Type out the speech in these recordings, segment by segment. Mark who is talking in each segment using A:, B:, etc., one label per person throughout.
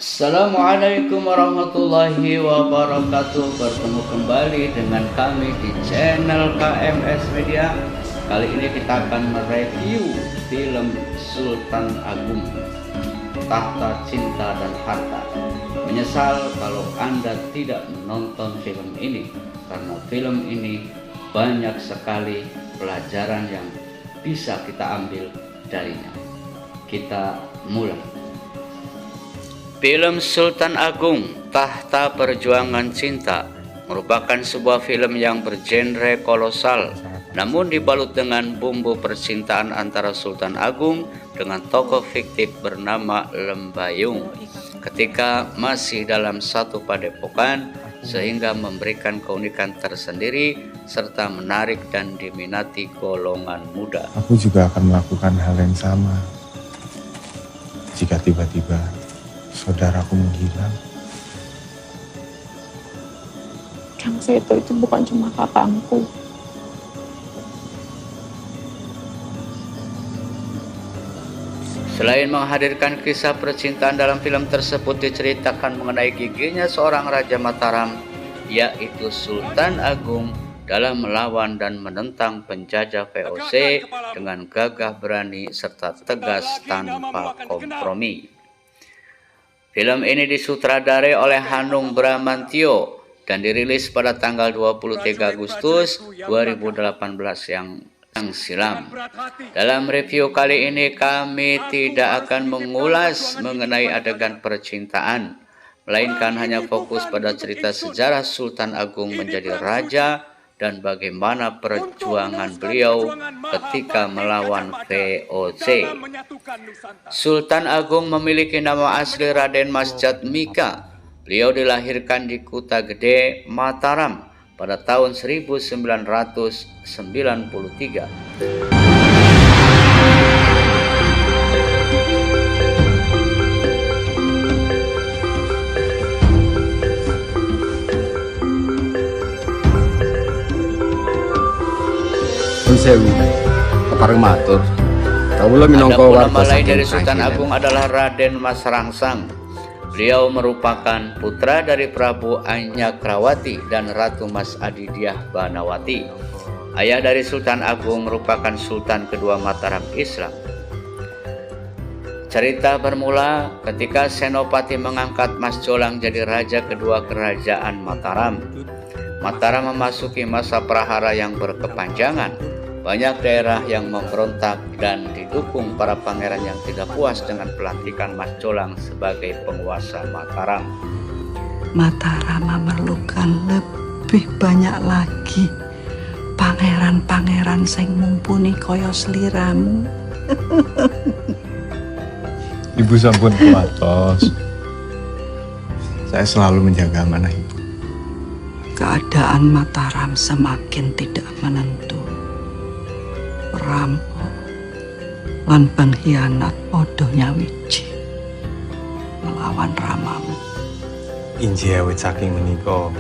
A: Assalamualaikum warahmatullahi wabarakatuh. Bertemu kembali dengan kami di channel KMS Media. Kali ini kita akan mereview film Sultan Agung, Tahta Cinta dan Harta. Menyesal kalau Anda tidak menonton film ini, karena film ini banyak sekali pelajaran yang bisa kita ambil darinya. Kita mulai. Film Sultan Agung, Tahta Perjuangan Cinta merupakan sebuah film yang bergenre kolosal, namun dibalut dengan bumbu percintaan antara Sultan Agung dengan tokoh fiktif bernama Lembayung ketika masih dalam satu padepokan, sehingga memberikan keunikan tersendiri serta menarik dan diminati golongan muda.
B: Aku juga akan melakukan hal yang sama jika tiba-tiba saudaraku menghilang.
C: Kang Seto itu bukan cuma kakakku.
A: Selain menghadirkan kisah percintaan, dalam film tersebut diceritakan mengenai gigihnya seorang Raja Mataram, yaitu Sultan Agung, dalam melawan dan menentang penjajah VOC dengan gagah berani serta tegas tanpa kompromi. Film ini disutradarai oleh Hanung Bramantyo dan dirilis pada tanggal 23 Agustus 2018 yang silam. Dalam review kali ini kami tidak akan mengulas mengenai adegan percintaan, melainkan hanya fokus pada cerita sejarah Sultan Agung menjadi raja dan bagaimana perjuangan beliau ketika melawan VOC. Sultan Agung memiliki nama asli Raden Mas Jatmika. Beliau dilahirkan di Kuta Gede, Mataram pada tahun 1993.
D: Sewu, kepareng matur. Kawula minangka
A: Adapun nama
D: warga
A: lain dari
D: saking
A: Sultan
D: Kangkinen.
A: Agung adalah Raden Mas Rangsang. Beliau merupakan putra dari Prabu Anyakrawati dan Ratu Mas Adidiah Banawati. Ayah dari Sultan Agung merupakan Sultan kedua Mataram Islam. Cerita bermula ketika Senopati mengangkat Mas Jolang jadi raja kedua kerajaan Mataram. Mataram memasuki masa prahara yang berkepanjangan. Banyak daerah yang memberontak dan didukung para pangeran yang tidak puas dengan pelantikan Mas Jolang sebagai penguasa Mataram.
E: Mataram memerlukan lebih banyak lagi pangeran-pangeran sing mumpuni kaya sliramu.
B: Ibu sampun kuatos. Saya selalu menjaga amanah ibu.
E: Keadaan Mataram semakin tidak menentu. Perampok lan pengkhianat padha nyawiji melawan ramamu.
B: Inji awit saking menika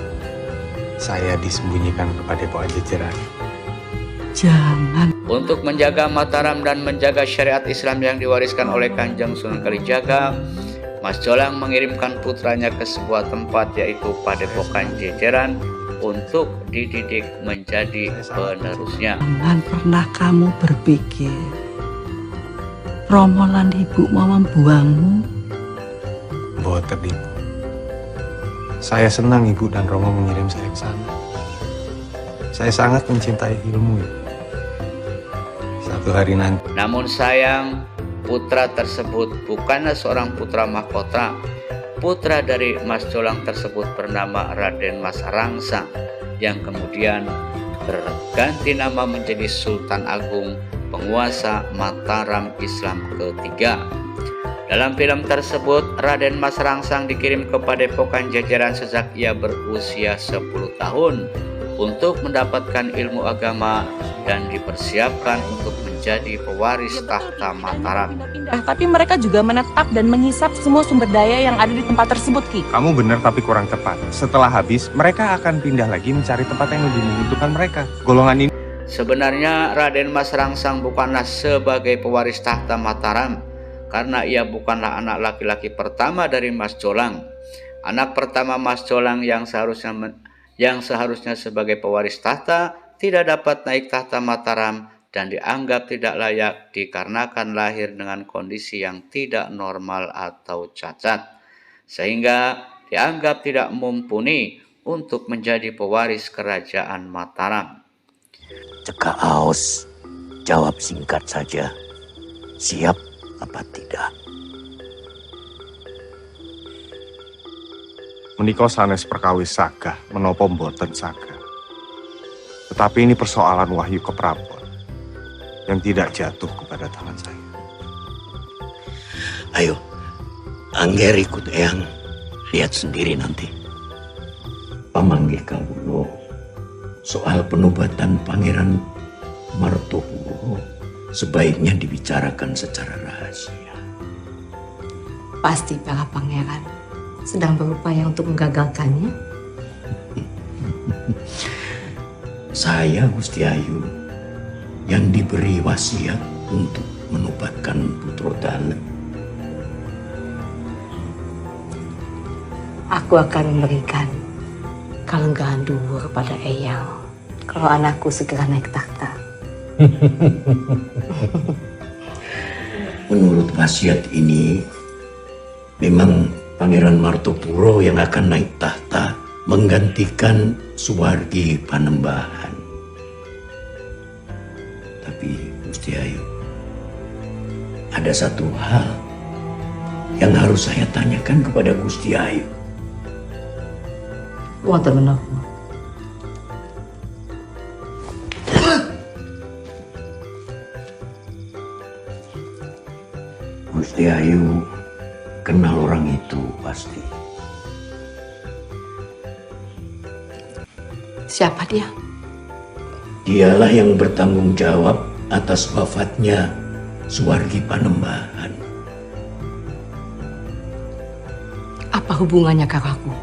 B: saya disembunyikan kepada Pak Jajaran.
E: Jangan
A: Untuk menjaga Mataram dan menjaga syariat Islam yang diwariskan oleh Kanjeng Sunan Kalijaga, Mas Jolang mengirimkan putranya ke sebuah tempat, yaitu Padepokan Jejeran, untuk dididik menjadi penerusnya.
E: Jangan pernah kamu berpikir Romo lan ibu mau membuangmu.
B: Boten ibu. Saya senang ibu dan Romo mengirim saya ke sana. Saya sangat mencintai ilmu ibu. Satu hari nanti.
A: Namun sayang, putra tersebut bukanlah seorang putra mahkota. Putra dari Mas Jolang tersebut bernama Raden Mas Rangsang, yang kemudian berganti nama menjadi Sultan Agung, penguasa Mataram Islam ketiga. Dalam film tersebut, Raden Mas Rangsang dikirim ke Padepokan Jajaran sejak ia berusia 10 tahun untuk mendapatkan ilmu agama dan dipersiapkan untuk menjadi pewaris tahta Mataram.
C: Tapi mereka juga menetap dan menghisap semua sumber daya yang ada di tempat tersebut, Ki.
B: Kamu benar tapi kurang tepat. Setelah habis, mereka akan pindah lagi mencari tempat yang lebih menguntungkan mereka. Golongan ini.
A: Sebenarnya Raden Mas Rangsang bukanlah sebagai pewaris tahta Mataram, karena ia bukanlah anak laki-laki pertama dari Mas Jolang. Anak pertama Mas Jolang yang seharusnya sebagai pewaris tahta tidak dapat naik tahta Mataram dan dianggap tidak layak dikarenakan lahir dengan kondisi yang tidak normal atau cacat, sehingga dianggap tidak mumpuni untuk menjadi pewaris kerajaan Mataram.
F: Cekak Aus, jawab singkat saja. Siap apa tidak?
B: Menika sanes perkawis sagah menapa mboten sagah. Tetapi ini persoalan wahyu keprabon yang tidak jatuh kepada tangan saya.
F: Ayo, Angger ikut Eyang. Lihat sendiri nanti. Pamanggih kawula soal penobatan Pangeran Martopuro sebaiknya dibicarakan secara rahasia.
G: Pasti para pangeran sedang berupaya untuk menggagalkannya.
F: Saya Gusti Ayu yang diberi wasiat untuk menobatkan Putrodana.
G: Aku akan memberikan kalenggahan dhuwur pada Eyang kalau anakku segera naik tahta.
F: Menurut wasiat ini, memang Pangeran Martopuro yang akan naik tahta menggantikan Suwargi Panembahan. Tapi Gusti Ayu, ada satu hal yang harus saya tanyakan kepada Gusti Ayu.
G: Wonten menapa?
F: Gusti Ayu kenal orang itu pasti.
G: Siapa dia?
F: Dialah yang bertanggung jawab atas wafatnya Suwargi Panembahan.
G: Apa hubungannya kakakku?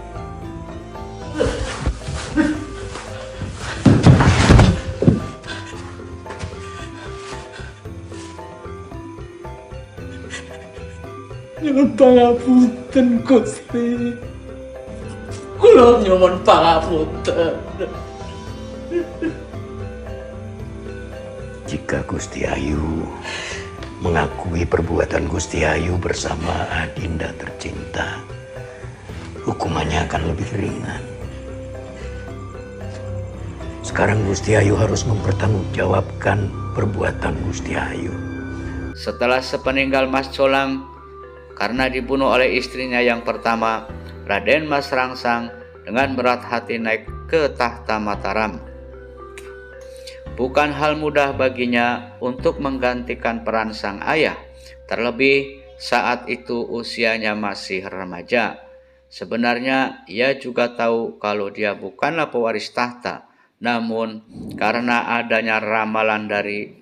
H: Nyuwun pangapunten Gusti. Kula nyuwun pangapunten.
F: Jika Gusti Ayu mengakui perbuatan Gusti Ayu bersama Adinda tercinta, hukumannya akan lebih ringan. Sekarang Gusti Ayu harus mempertanggungjawabkan perbuatan Gusti Ayu.
A: Setelah sepeninggal Mas Jolang, karena dibunuh oleh istrinya yang pertama, Raden Mas Rangsang dengan berat hati naik ke tahta Mataram. Bukan hal mudah baginya untuk menggantikan peran sang ayah, terlebih saat itu usianya masih remaja. Sebenarnya ia juga tahu kalau dia bukanlah pewaris tahta, namun karena adanya ramalan dari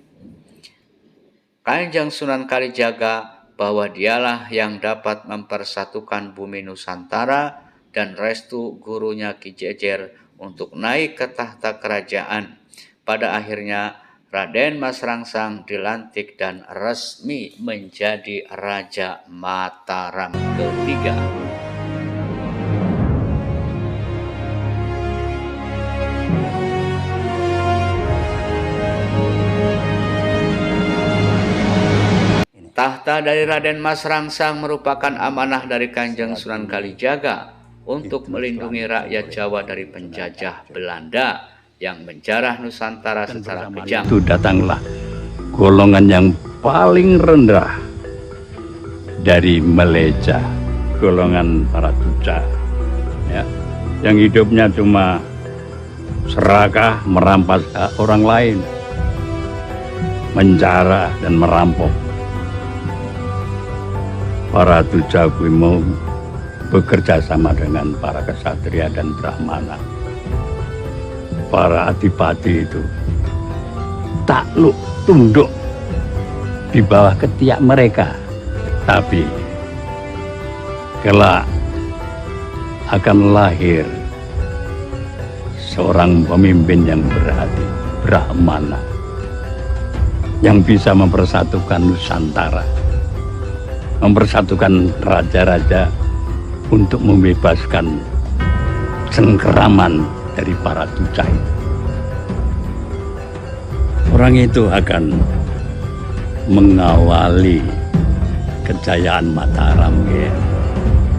A: Kanjeng Sunan Kalijaga bahwa dialah yang dapat mempersatukan bumi Nusantara dan restu gurunya Ki Jejer untuk naik ke tahta kerajaan. Pada akhirnya Raden Mas Rangsang dilantik dan resmi menjadi Raja Mataram ketiga. Tahta dari Raden Mas Rangsang merupakan amanah dari Kanjeng Sunan Kalijaga untuk melindungi rakyat Jawa dari penjajah Belanda yang menjarah Nusantara secara kejam.
D: Itu datanglah golongan yang paling rendah dari Meleja, golongan para tuca, ya, yang hidupnya cuma serakah, merampas hak orang lain, menjara dan merampok. Para tuca mau bekerja sama dengan para kesatria dan brahmana. Para adipati itu takluk tunduk di bawah ketiak mereka. Tapi kelak akan lahir seorang pemimpin yang berhati brahmana yang bisa mempersatukan Nusantara. mempersatukan raja-raja untuk membebaskan cengkeraman dari para tucai. Orang itu akan mengawali kejayaan Mataram, ya.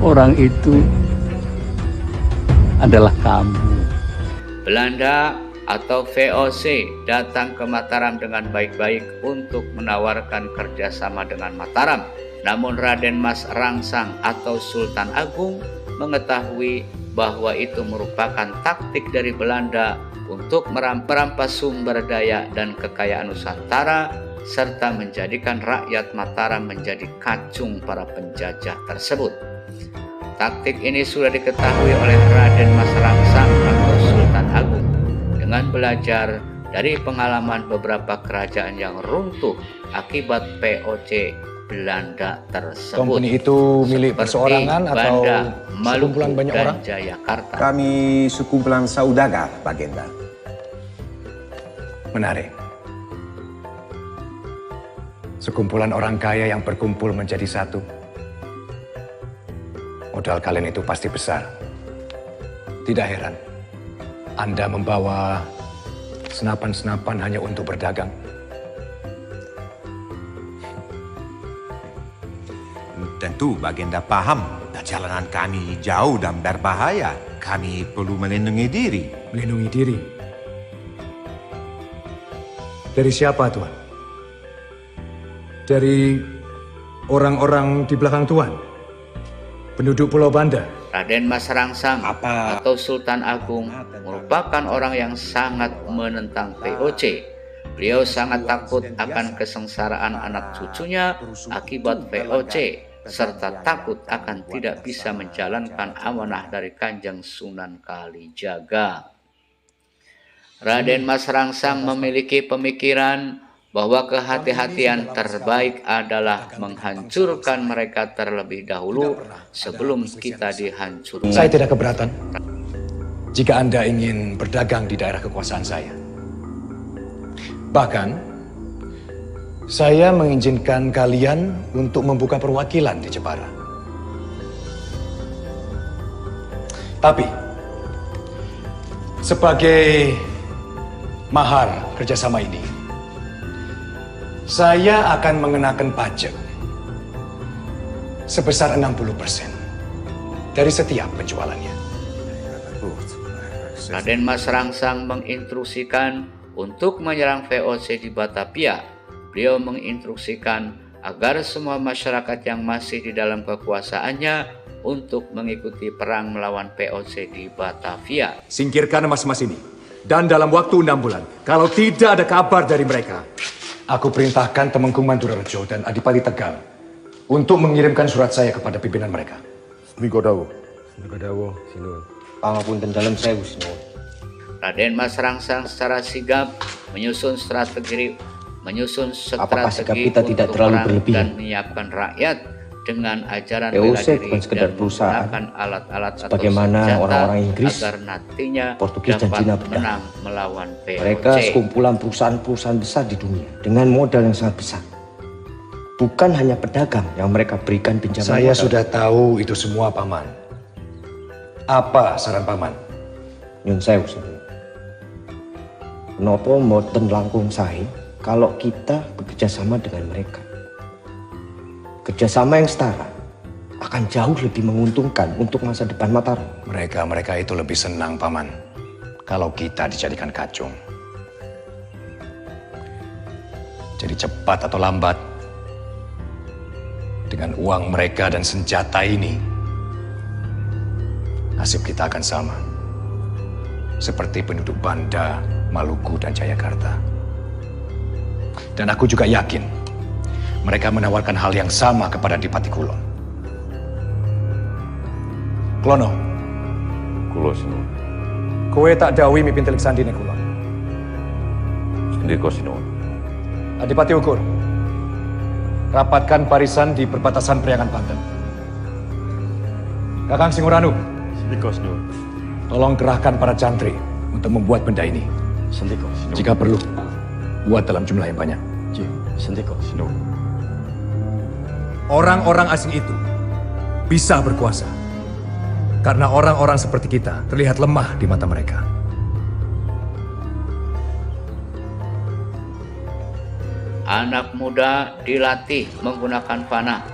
D: Orang itu adalah kamu.
A: Belanda atau VOC datang ke Mataram dengan baik-baik untuk menawarkan kerjasama dengan Mataram. Namun Raden Mas Rangsang atau Sultan Agung mengetahui bahwa itu merupakan taktik dari Belanda untuk merampas sumber daya dan kekayaan Nusantara serta menjadikan rakyat Mataram menjadi kacung para penjajah tersebut. Taktik ini sudah diketahui oleh Raden Mas Rangsang atau Sultan Agung dengan belajar dari pengalaman beberapa kerajaan yang runtuh akibat VOC Belanda tersebut.
I: Company itu milik perseorangan atau sekumpulan banyak orang?
A: Jayakarta.
J: Kami sekumpulan saudagar, Bagenda.
I: Menarik. Sekumpulan orang kaya yang berkumpul menjadi satu. Modal kalian itu pasti besar. Tidak heran Anda membawa senapan-senapan hanya untuk berdagang.
J: Tentu Bagenda paham, perjalanan kami jauh dan berbahaya. Kami perlu melindungi diri.
I: Melindungi diri? Dari siapa, Tuan? Dari orang-orang di belakang Tuan? Penduduk Pulau Banda?
A: Raden Mas Rangsang atau Sultan Agung merupakan orang yang sangat menentang VOC. Beliau sangat takut akan kesengsaraan anak cucunya akibat VOC, serta takut akan tidak bisa menjalankan amanah dari Kanjeng Sunan Kalijaga. Raden Mas Rangsang memiliki pemikiran bahwa kehati-hatian terbaik adalah menghancurkan mereka terlebih dahulu sebelum kita dihancurkan.
I: Saya tidak keberatan jika Anda ingin berdagang di daerah kekuasaan saya. Bahkan saya mengizinkan kalian untuk membuka perwakilan di Jepara. Tapi, sebagai mahar kerjasama ini, saya akan mengenakan pajak sebesar 60% dari setiap penjualannya.
A: Raden Mas Rangsang menginstruksikan untuk menyerang VOC di Batavia. Beliau menginstruksikan agar semua masyarakat yang masih di dalam kekuasaannya untuk mengikuti perang melawan VOC di Batavia.
I: Singkirkan emas-emas ini. Dan dalam waktu 6 bulan, kalau tidak ada kabar dari mereka, aku perintahkan Temenggung Mandurarejo dan Adipati Tegal untuk mengirimkan surat saya kepada pimpinan mereka.
B: Smigodawo, sinun.
F: Pangapunten dalam sewu, sinun.
A: Raden Mas Rangsang secara sigap menyusun strategi
F: Apakah sikap kita tidak terlalu berlebihan?
A: Dan menyiapkan rakyat dengan ajaran
F: VOC
A: bela diri
F: bukan sekedar
A: dan
F: perusahaan,
A: menggunakan alat-alat atau
F: sebagaimana
A: senjata
F: orang-orang Inggris,
A: agar nantinya
F: Portugis dan
A: dapat
F: Cina
A: menang melawan VOC.
F: Mereka sekumpulan perusahaan-perusahaan besar di dunia dengan modal yang sangat besar. Bukan hanya pedagang yang mereka berikan pinjaman
I: Saya
F: modal.
I: sudah tahu itu semua, Paman. Apa saran Paman?
F: Nyun sewu, sinun. Nopo mboten langkung sae kalau kita bekerja sama dengan mereka. Kerjasama yang setara akan jauh lebih menguntungkan untuk masa depan Mataram.
I: Mereka itu lebih senang, Paman, kalau kita dijadikan kacung. Jadi cepat atau lambat, dengan uang mereka dan senjata ini, nasib kita akan sama. Seperti penduduk Banda, Maluku, dan Jayakarta. Dan aku juga yakin mereka menawarkan hal yang sama kepada Adipati Kulon. Klono.
B: Kulo sinun.
I: Kowe tak dawuhi mimpin Telik Sandi ning Kulon.
B: Sendiko sinun.
I: Adipati Ukur. Rapatkan barisan di perbatasan Priangan Banten. Kakang Singuranu.
B: Sendiko sinun.
I: Tolong kerahkan para cantri untuk membuat benda ini.
B: Sendiko sinun.
I: Jika perlu, buat dalam jumlah yang banyak.
B: Sendiko sinun.
I: orang-orang asing itu bisa berkuasa. Karena orang-orang seperti kita terlihat lemah di mata mereka.
A: Anak muda dilatih menggunakan panah,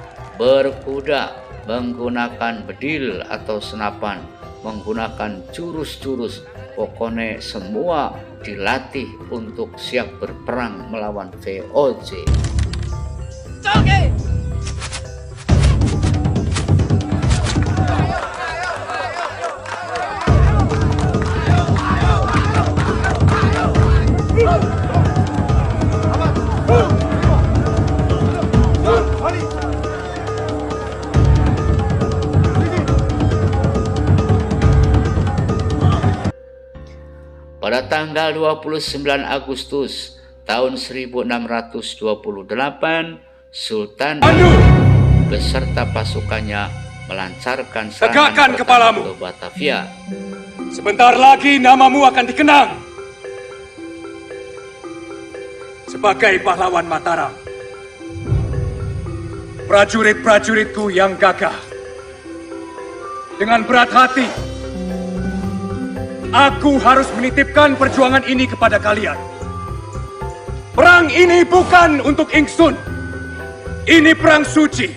A: berkuda, menggunakan bedil atau senapan, menggunakan jurus-jurus. Pokoknya semua dilatih untuk siap berperang melawan VOC. Pada tanggal 29 Agustus tahun 1628, Sultan beserta pasukannya melancarkan serangan pertama ke Batavia.
I: Sebentar lagi namamu akan dikenang sebagai pahlawan Mataram. Prajurit-prajuritku yang gagah, dengan berat hati, aku harus menitipkan perjuangan ini kepada kalian. Perang ini bukan untuk ingsun. Ini perang suci.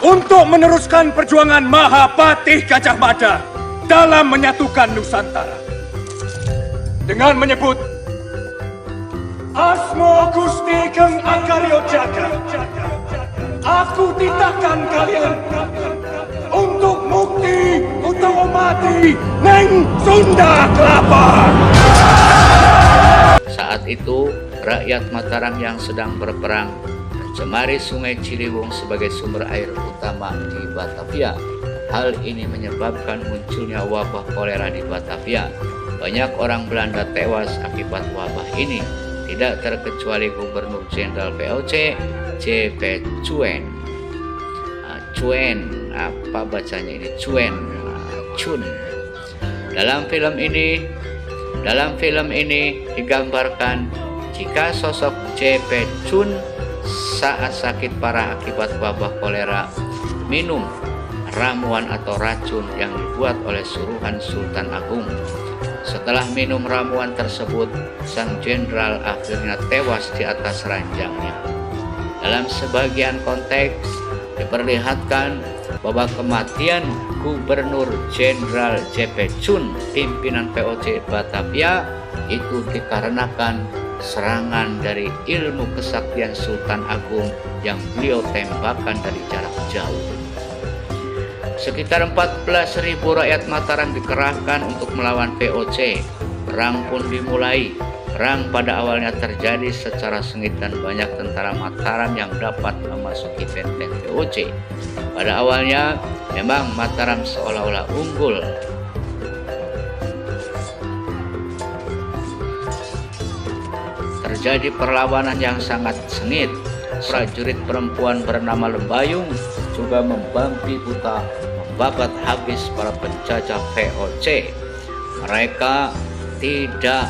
I: Untuk meneruskan perjuangan Mahapatih Gajah Mada dalam menyatukan Nusantara. Dengan menyebut Asmo Gusti Geng Akaryo Jaga, aku titahkan kalian untuk mukti utawa mati neng Sunda Kelapa.
A: Saat itu, rakyat Mataram yang sedang berperang mencemari Sungai Ciliwung sebagai sumber air utama di Batavia. Hal ini menyebabkan munculnya wabah kolera di Batavia. Banyak orang Belanda tewas akibat wabah ini, tidak terkecuali Gubernur Jenderal VOC J.P. Cuen. Cuen, apa bacanya ini? Cuen, Cun. Dalam film ini digambarkan jika sosok J.P. Cun saat sakit parah akibat wabah kolera minum ramuan atau racun yang dibuat oleh suruhan Sultan Agung. Setelah minum ramuan tersebut, sang jenderal akhirnya tewas di atas ranjangnya. Dalam sebagian konteks diperlihatkan bahwa kematian Gubernur Jenderal J.P. Cun, pimpinan VOC Batavia, itu dikarenakan serangan dari ilmu kesaktian Sultan Agung yang beliau tembakan dari jarak jauh. Sekitar 14.000 rakyat Mataram dikerahkan untuk melawan VOC. Perang pun dimulai. Perang pada awalnya terjadi secara sengit dan banyak tentara Mataram yang dapat memasuki benteng VOC. Pada awalnya memang Mataram seolah-olah unggul. Terjadi perlawanan yang sangat sengit. Prajurit perempuan bernama Lembayung juga membabi buta membabat habis para penjajah VOC. Mereka tidak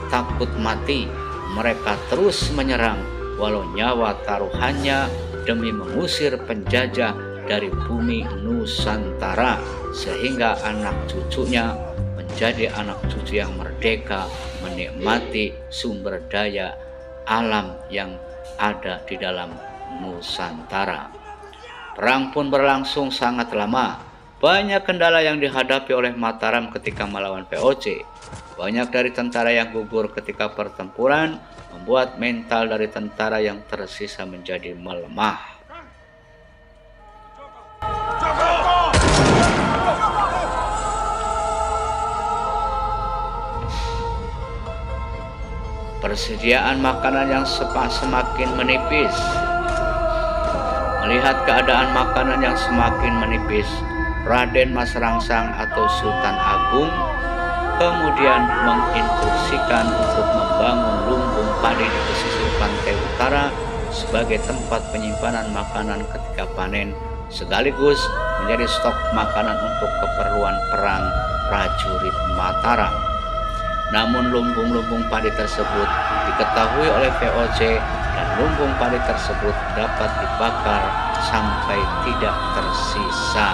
A: takut mati. Mereka terus menyerang walau nyawa taruhannya demi mengusir penjajah dari bumi Nusantara, sehingga anak cucunya menjadi anak cucu yang merdeka, menikmati sumber daya alam yang ada di dalam Nusantara. Perang pun berlangsung sangat lama. Banyak kendala yang dihadapi oleh Mataram ketika melawan VOC. Banyak dari tentara yang gugur ketika pertempuran membuat mental dari tentara yang tersisa menjadi melemah. Persediaan makanan yang semakin menipis. Melihat keadaan makanan yang semakin menipis, Raden Mas Rangsang atau Sultan Agung kemudian menginstruksikan untuk membangun lumbung padi di pesisir pantai utara sebagai tempat penyimpanan makanan ketika panen, sekaligus menjadi stok makanan untuk keperluan perang prajurit Mataram. Namun lumbung-lumbung padi tersebut diketahui oleh VOC dan lumbung padi tersebut dapat dibakar sampai tidak tersisa.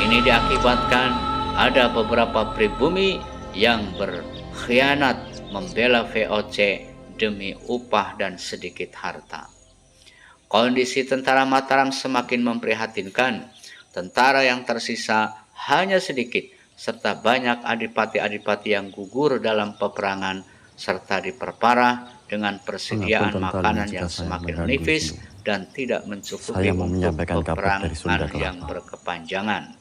A: Ini diakibatkan ada beberapa pribumi yang berkhianat membela VOC demi upah dan sedikit harta. Kondisi tentara Mataram semakin memprihatinkan. Tentara yang tersisa hanya sedikit, serta banyak adipati-adipati yang gugur dalam peperangan, serta diperparah dengan persediaan makanan yang semakin menipis dan tidak mencukupi untuk peperangan yang berkepanjangan.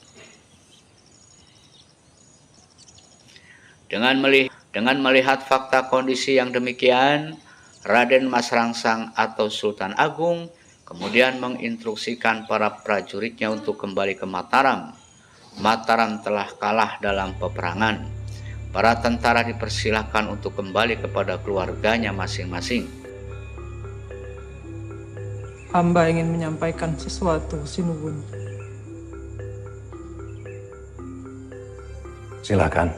A: Dengan melihat fakta kondisi yang demikian, Raden Mas Rangsang atau Sultan Agung kemudian menginstruksikan para prajuritnya untuk kembali ke Mataram. Mataram telah kalah dalam peperangan. Para tentara dipersilahkan untuk kembali kepada keluarganya masing-masing.
K: Hamba ingin menyampaikan sesuatu, Sinuwun.
I: Silakan.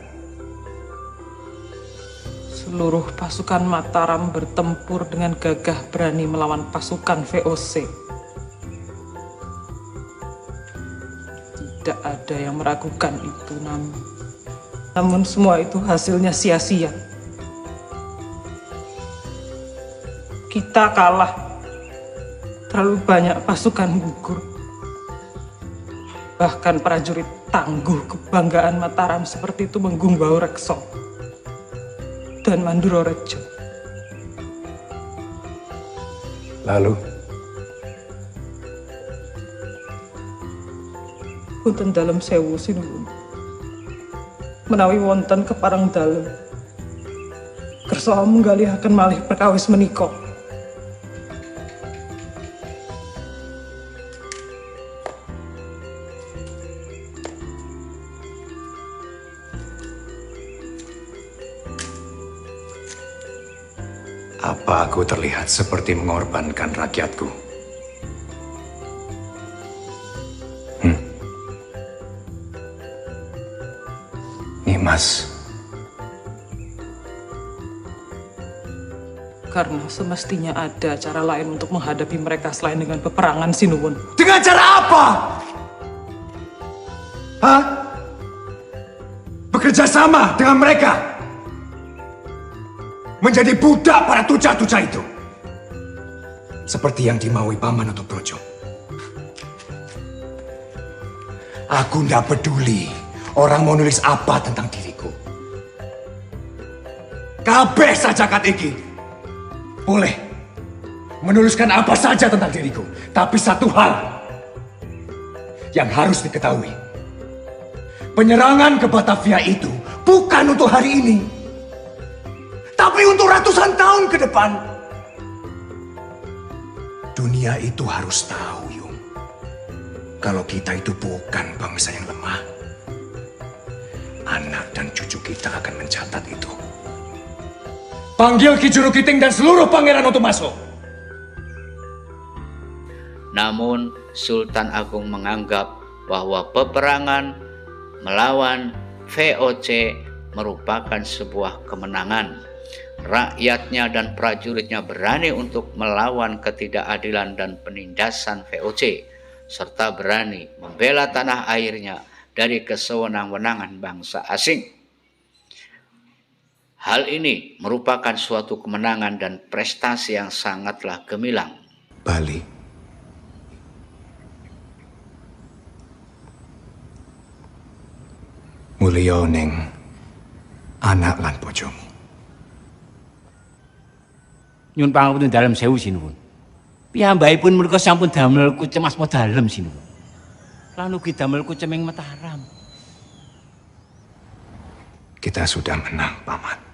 K: Seluruh pasukan Mataram bertempur dengan gagah berani melawan pasukan VOC. Tidak ada yang meragukan itu, namun semua itu hasilnya sia-sia. Kita kalah, terlalu banyak pasukan gugur. Bahkan prajurit tangguh kebanggaan Mataram seperti itu Menggungbau Rekso dan Manduro Rejo.
I: Lalu?
K: Punten dalem sewu Sinuwun. Menawi wonten keparang dalem, kersa menggalihaken malih perkawis menika.
I: Apa aku terlihat seperti mengorbankan rakyatku? Nimas.
K: Karena semestinya ada cara lain untuk menghadapi mereka selain dengan peperangan, Sinuwun.
I: Dengan cara apa? Hah? Bekerja sama dengan mereka? Menjadi budak para tuca-tuca itu. Seperti yang dimaui Paman atau Brojo. Aku tidak peduli orang mau nulis apa tentang diriku. Kabeh saja kat iki. Boleh menuliskan apa saja tentang diriku. Tapi satu hal yang harus diketahui. Penyerangan ke Batavia itu bukan untuk hari ini. Tapi untuk ratusan tahun ke depan. Dunia itu harus tahu, Yung. Kalau kita itu bukan bangsa yang lemah. Anak dan cucu kita akan mencatat itu. Panggil Ki Juru Kiting dan seluruh pangeran untuk masuk.
A: Namun Sultan Agung menganggap bahwa peperangan melawan VOC merupakan sebuah kemenangan. Rakyatnya dan prajuritnya berani untuk melawan ketidakadilan dan penindasan VOC, serta berani membela tanah airnya dari kesewenang-wenangan bangsa asing. Hal ini merupakan suatu kemenangan dan prestasi yang sangatlah gemilang.
I: Bali. Mulya ning anak lan bojomu.
L: Nyun pangapunten dalem sewu Sinuwun. Piyambakipun menika sampun damel kucem asma dalem Sinuwun. Lan ugi damel kuceming Mataram.
I: Kita sudah menang, Paman.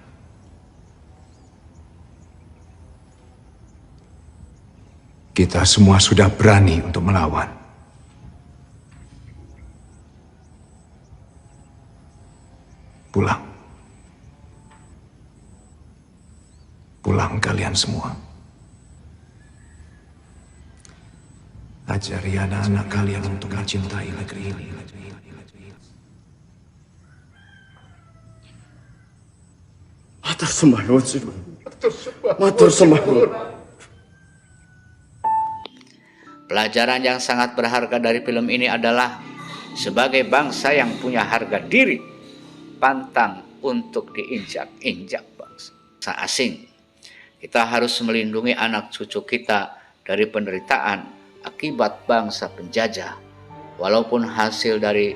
I: Kita semua sudah berani untuk melawan. Pulang. Pulang kalian semua. Ajari anak-anak kalian untuk mencintai negeri ini.
L: Atas semua nuwun Sinuwun.
M: Matur sembah kula.
A: Pelajaran yang sangat berharga dari film ini adalah sebagai bangsa yang punya harga diri, pantang untuk diinjak-injak bangsa asing. Kita harus melindungi anak cucu kita dari penderitaan akibat bangsa penjajah. Walaupun hasil dari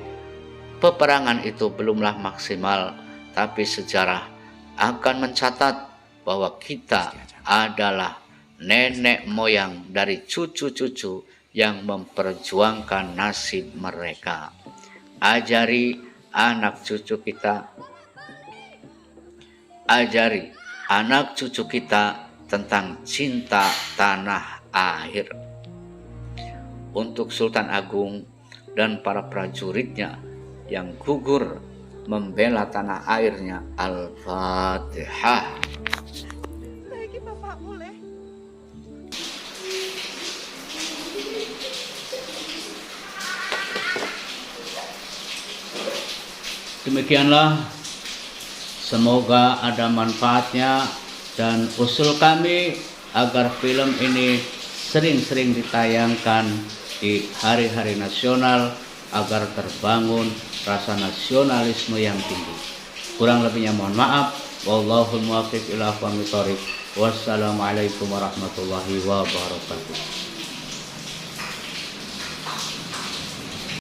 A: peperangan itu belumlah maksimal, tapi sejarah akan mencatat bahwa kita adalah nenek moyang dari cucu-cucu yang memperjuangkan nasib mereka. Ajari anak cucu kita tentang cinta tanah air. Untuk Sultan Agung dan para prajuritnya yang gugur membela tanah airnya. Al-Fatihah. Demikianlah, semoga ada manfaatnya, dan usul kami agar film ini sering-sering ditayangkan di hari-hari nasional agar terbangun rasa nasionalisme yang tinggi. Kurang lebihnya mohon maaf. Wallahul muwaffiq ila aqwamit thoriq. Wassalamualaikum warahmatullahi wabarakatuh.